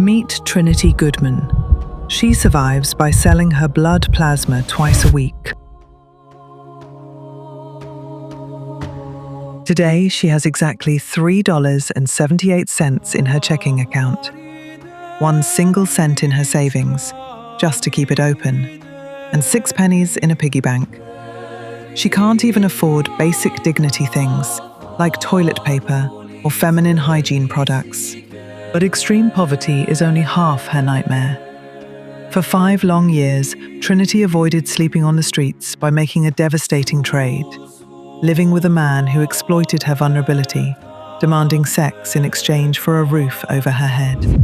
Meet Trinity Goodman. She survives by selling her blood plasma twice a week. Today, she has exactly $3.78 in her checking account, 1 single cent in her savings, just to keep it open, and 6 pennies in a piggy bank. She can't even afford basic dignity things like toilet paper or feminine hygiene products. But extreme poverty is only half her nightmare. For 5 long years, Trinity avoided sleeping on the streets by making a devastating trade, living with a man who exploited her vulnerability, demanding sex in exchange for a roof over her head.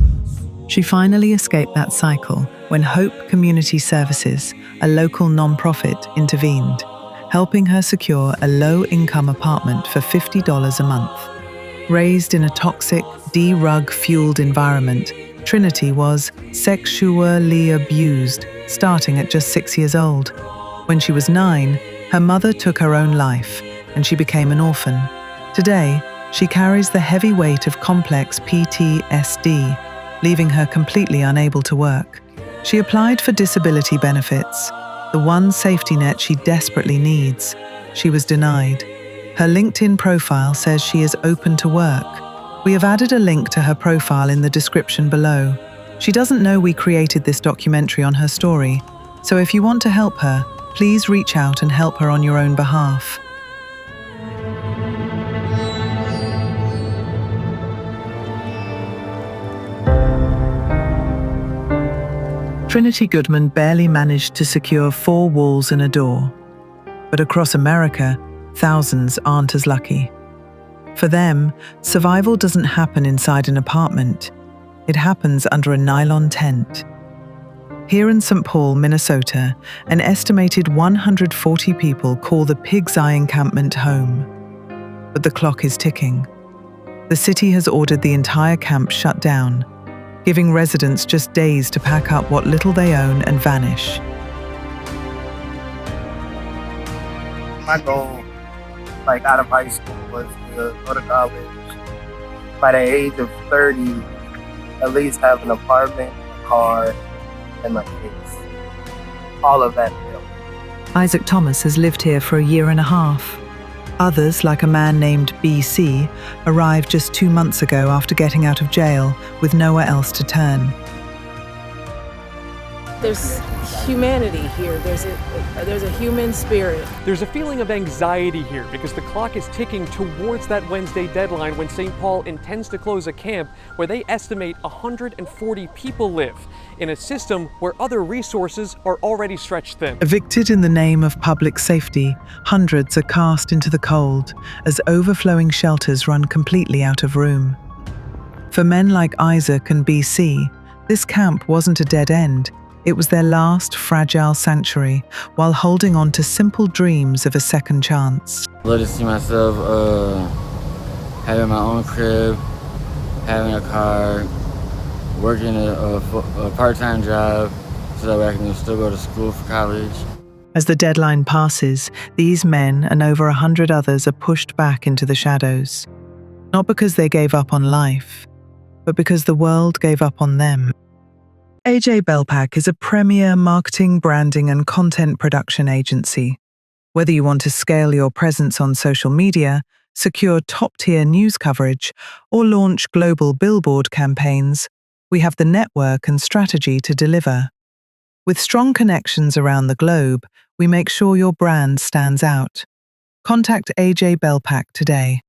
She finally escaped that cycle when Hope Community Services, a local non-profit, intervened, helping her secure a low-income apartment for $50 a month. Raised in a toxic, drug-fueled environment, Trinity was sexually abused, starting at just 6 years old. When she was 9, her mother took her own life, and she became an orphan. Today, she carries the heavy weight of complex PTSD, leaving her completely unable to work. She applied for disability benefits, the one safety net she desperately needs. She was denied. Her LinkedIn profile says she is open to work. We have added a link to her profile in the description below. She doesn't know we created this documentary on her story, so if you want to help her, please reach out and help her on your own behalf. Trinity Goodman barely managed to secure 4 walls and a door. But across America, thousands aren't as lucky. For them, survival doesn't happen inside an apartment. It happens under a nylon tent. Here in St. Paul, Minnesota, an estimated 140 people call the Pig's Eye encampment home. But the clock is ticking. The city has ordered the entire camp shut down, giving residents just days to pack up what little they own and vanish. My goal, out of high school, was to go to college. By the age of 30, at least have an apartment, a car, and my kids. All of that failed. Isaac Thomas has lived here for a year and a half. Others, like a man named BC, arrived just 2 months ago after getting out of jail with nowhere else to turn. There's humanity here. There's a human spirit. There's a feeling of anxiety here because the clock is ticking towards that Wednesday deadline when St. Paul intends to close a camp where they estimate 140 people live, in a system where other resources are already stretched thin. Evicted in the name of public safety, hundreds are cast into the cold as overflowing shelters run completely out of room. For men like Isaac and BC, this camp wasn't a dead end. It was their last fragile sanctuary while holding on to simple dreams of a second chance. I love to see myself having my own crib, having a car, working a part-time job so that way I can still go to school for college. As the deadline passes, these men and over 100 others are pushed back into the shadows. Not because they gave up on life, but because the world gave up on them. BELPAK is a premier marketing, branding, and content production agency. Whether you want to scale your presence on social media, secure top-tier news coverage, or launch global billboard campaigns, we have the network and strategy to deliver. With strong connections around the globe, we make sure your brand stands out. Contact BELPAK today.